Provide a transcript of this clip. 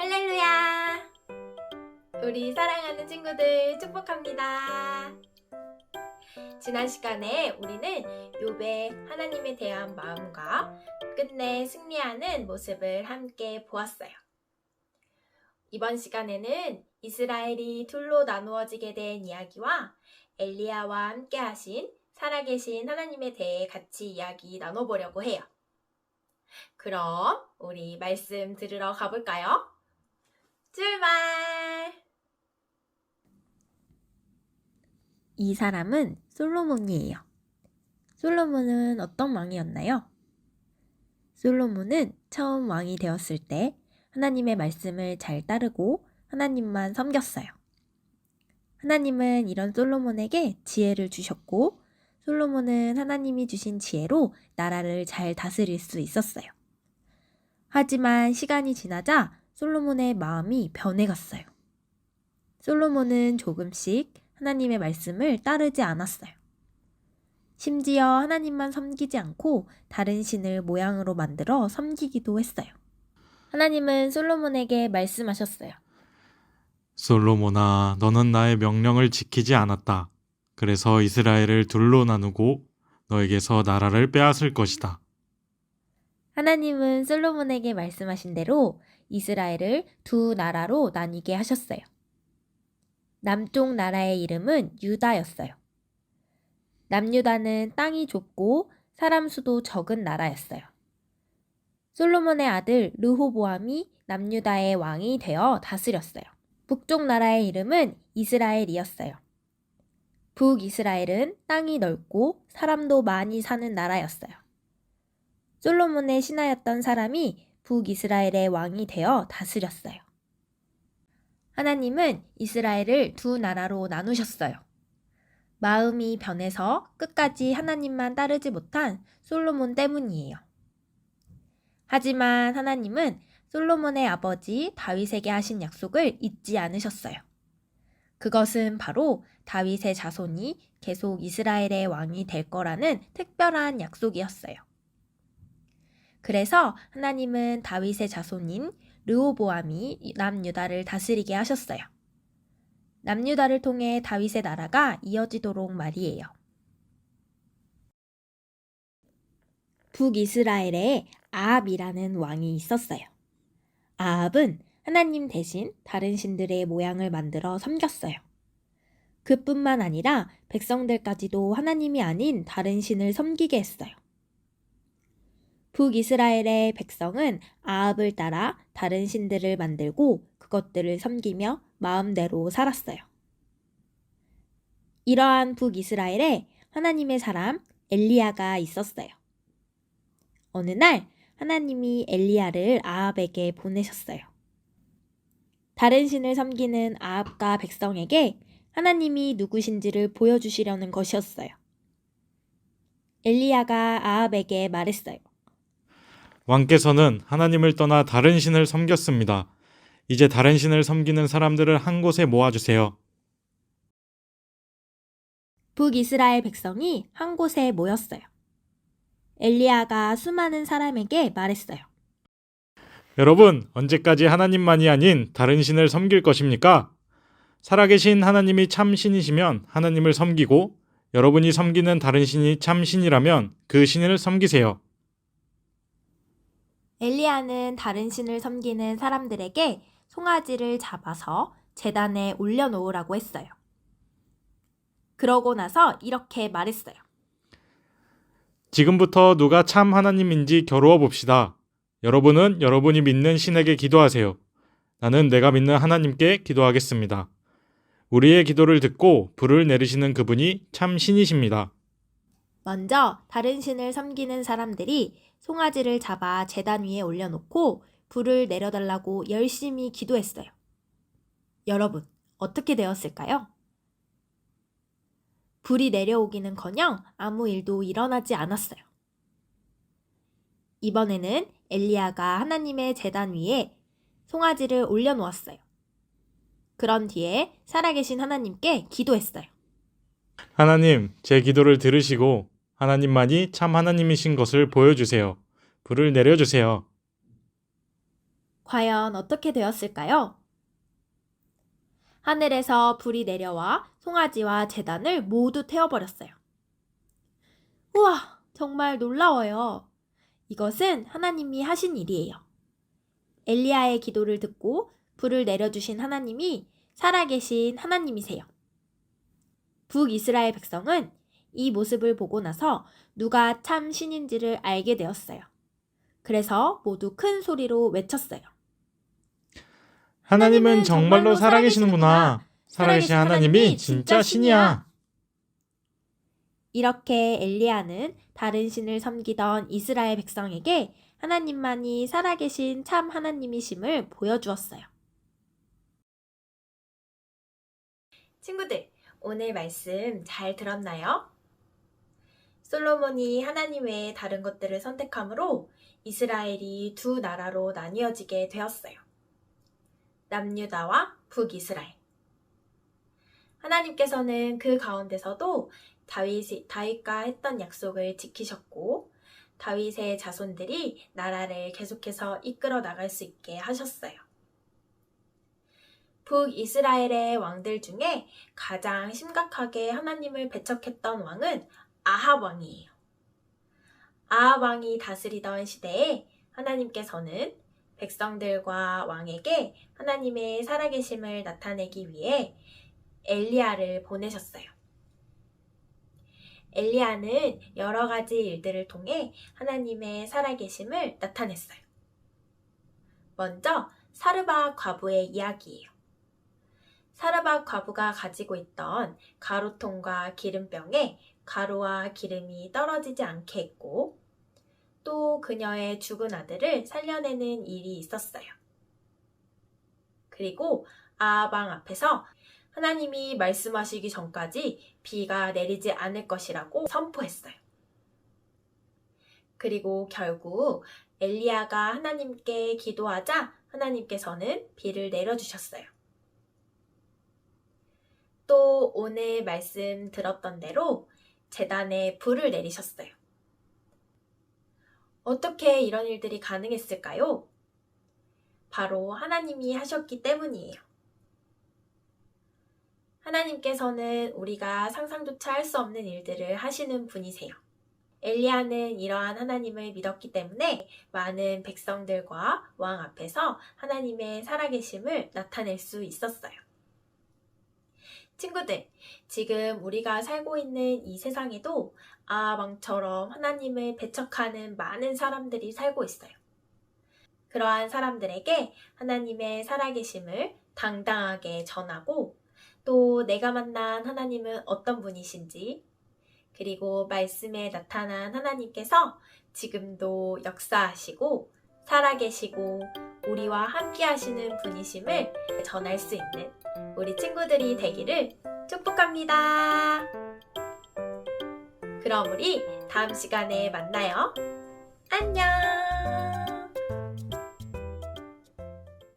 할렐루야! 우리 사랑하는 친구들 축복합니다. 지난 시간에 우리는 욥의 하나님에 대한 마음과 끝내 승리하는 모습을 함께 보았어요. 이번 시간에는 이스라엘이 둘로 나누어지게 된 이야기와 엘리야와 함께 하신 살아계신 하나님에 대해 같이 이야기 나눠보려고 해요. 그럼 우리 말씀 들으러 가볼까요? 출발! 이 사람은 솔로몬이에요. 솔로몬은 어떤 왕이었나요? 솔로몬은 처음 왕이 되었을 때 하나님의 말씀을 잘 따르고 하나님만 섬겼어요. 하나님은 이런 솔로몬에게 지혜를 주셨고 솔로몬은 하나님이 주신 지혜로 나라를 잘 다스릴 수 있었어요. 하지만 시간이 지나자 솔로몬의 마음이 변해갔어요. 솔로몬은 조금씩 하나님의 말씀을 따르지 않았어요. 심지어 하나님만 섬기지 않고 다른 신을 모양으로 만들어 섬기기도 했어요. 하나님은 솔로몬에게 말씀하셨어요. 솔로몬아, 너는 나의 명령을 지키지 않았다. 그래서 이스라엘을 둘로 나누고 너에게서 나라를 빼앗을 것이다. 하나님은 솔로몬에게 말씀하신 대로 이스라엘을 두 나라로 나뉘게 하셨어요. 남쪽 나라의 이름은 유다였어요. 남유다는 땅이 좁고 사람 수도 적은 나라였어요. 솔로몬의 아들 르호보암이 남유다의 왕이 되어 다스렸어요. 북쪽 나라의 이름은 이스라엘이었어요. 북이스라엘은 땅이 넓고 사람도 많이 사는 나라였어요. 솔로몬의 신하였던 사람이 북이스라엘의 왕이 되어 다스렸어요. 하나님은 이스라엘을 두 나라로 나누셨어요. 마음이 변해서 끝까지 하나님만 따르지 못한 솔로몬 때문이에요. 하지만 하나님은 솔로몬의 아버지 다윗에게 하신 약속을 잊지 않으셨어요. 그것은 바로 다윗의 자손이 계속 이스라엘의 왕이 될 거라는 특별한 약속이었어요. 그래서 하나님은 다윗의 자손인 르호보암이 남유다를 다스리게 하셨어요. 남유다를 통해 다윗의 나라가 이어지도록 말이에요. 북이스라엘에 아합이라는 왕이 있었어요. 아합은 하나님 대신 다른 신들의 모양을 만들어 섬겼어요. 그뿐만 아니라 백성들까지도 하나님이 아닌 다른 신을 섬기게 했어요. 북이스라엘의 백성은 아합을 따라 다른 신들을 만들고 그것들을 섬기며 마음대로 살았어요. 이러한 북이스라엘에 하나님의 사람 엘리야가 있었어요. 어느 날 하나님이 엘리야를 아합에게 보내셨어요. 다른 신을 섬기는 아합과 백성에게 하나님이 누구신지를 보여주시려는 것이었어요. 엘리야가 아합에게 말했어요. 왕께서는 하나님을 떠나 다른 신을 섬겼습니다. 이제 다른 신을 섬기는 사람들을 한 곳에 모아주세요. 북이스라엘 백성이 한 곳에 모였어요. 엘리야가 수많은 사람에게 말했어요. 여러분, 언제까지 하나님만이 아닌 다른 신을 섬길 것입니까? 살아계신 하나님이 참 신이시면 하나님을 섬기고 여러분이 섬기는 다른 신이 참 신이라면 그 신을 섬기세요. 엘리야는 다른 신을 섬기는 사람들에게 송아지를 잡아서 제단에 올려놓으라고 했어요. 그러고 나서 이렇게 말했어요. 지금부터 누가 참 하나님인지 겨루어 봅시다. 여러분은 여러분이 믿는 신에게 기도하세요. 나는 내가 믿는 하나님께 기도하겠습니다. 우리의 기도를 듣고 불을 내리시는 그분이 참 신이십니다. 먼저 다른 신을 섬기는 사람들이 송아지를 잡아 제단 위에 올려놓고 불을 내려달라고 열심히 기도했어요. 여러분, 어떻게 되었을까요? 불이 내려오기는커녕 아무 일도 일어나지 않았어요. 이번에는 엘리야가 하나님의 제단 위에 송아지를 올려놓았어요. 그런 뒤에 살아계신 하나님께 기도했어요. 하나님, 제 기도를 들으시고 하나님만이 참 하나님이신 것을 보여주세요. 불을 내려주세요. 과연 어떻게 되었을까요? 하늘에서 불이 내려와 송아지와 제단을 모두 태워버렸어요. 우와, 정말 놀라워요. 이것은 하나님이 하신 일이에요. 엘리야의 기도를 듣고 불을 내려주신 하나님이 살아계신 하나님이세요. 북이스라엘 백성은 이 모습을 보고 나서 누가 참 신인지를 알게 되었어요. 그래서 모두 큰 소리로 외쳤어요. 하나님은 정말로 살아계시는구나. 살아계신 하나님이 진짜 신이야. 이렇게 엘리야는 다른 신을 섬기던 이스라엘 백성에게 하나님만이 살아계신 참 하나님이심을 보여주었어요. 친구들, 오늘 말씀 잘 들었나요? 솔로몬이 하나님 외에 다른 것들을 선택함으로 이스라엘이 두 나라로 나뉘어지게 되었어요. 남유다와 북이스라엘. 하나님께서는 그 가운데서도 다윗과 했던 약속을 지키셨고 다윗의 자손들이 나라를 계속해서 이끌어 나갈 수 있게 하셨어요. 북이스라엘의 왕들 중에 가장 심각하게 하나님을 배척했던 왕은 아합 왕이에요. 아합 왕이 다스리던 시대에 하나님께서는 백성들과 왕에게 하나님의 살아계심을 나타내기 위해 엘리야를 보내셨어요. 엘리야는 여러 가지 일들을 통해 하나님의 살아계심을 나타냈어요. 먼저 사르밧 과부의 이야기예요. 사르밧 과부가 가지고 있던 가루통과 기름병에 가루와 기름이 떨어지지 않게 했고 또 그녀의 죽은 아들을 살려내는 일이 있었어요. 그리고 아합 왕 앞에서 하나님이 말씀하시기 전까지 비가 내리지 않을 것이라고 선포했어요. 그리고 결국 엘리야가 하나님께 기도하자 하나님께서는 비를 내려주셨어요. 또 오늘 말씀 들었던 대로 제단에 불을 내리셨어요. 어떻게 이런 일들이 가능했을까요? 바로 하나님이 하셨기 때문이에요. 하나님께서는 우리가 상상조차 할 수 없는 일들을 하시는 분이세요. 엘리야는 이러한 하나님을 믿었기 때문에 많은 백성들과 왕 앞에서 하나님의 살아계심을 나타낼 수 있었어요. 친구들, 지금 우리가 살고 있는 이 세상에도 아합 왕처럼 하나님을 배척하는 많은 사람들이 살고 있어요. 그러한 사람들에게 하나님의 살아계심을 당당하게 전하고 또 내가 만난 하나님은 어떤 분이신지 그리고 말씀에 나타난 하나님께서 지금도 역사하시고 살아계시고 우리와 함께 하시는 분이심을 전할 수 있는 우리 친구들이 되기를 축복합니다. 그럼 우리 다음 시간에 만나요. 안녕!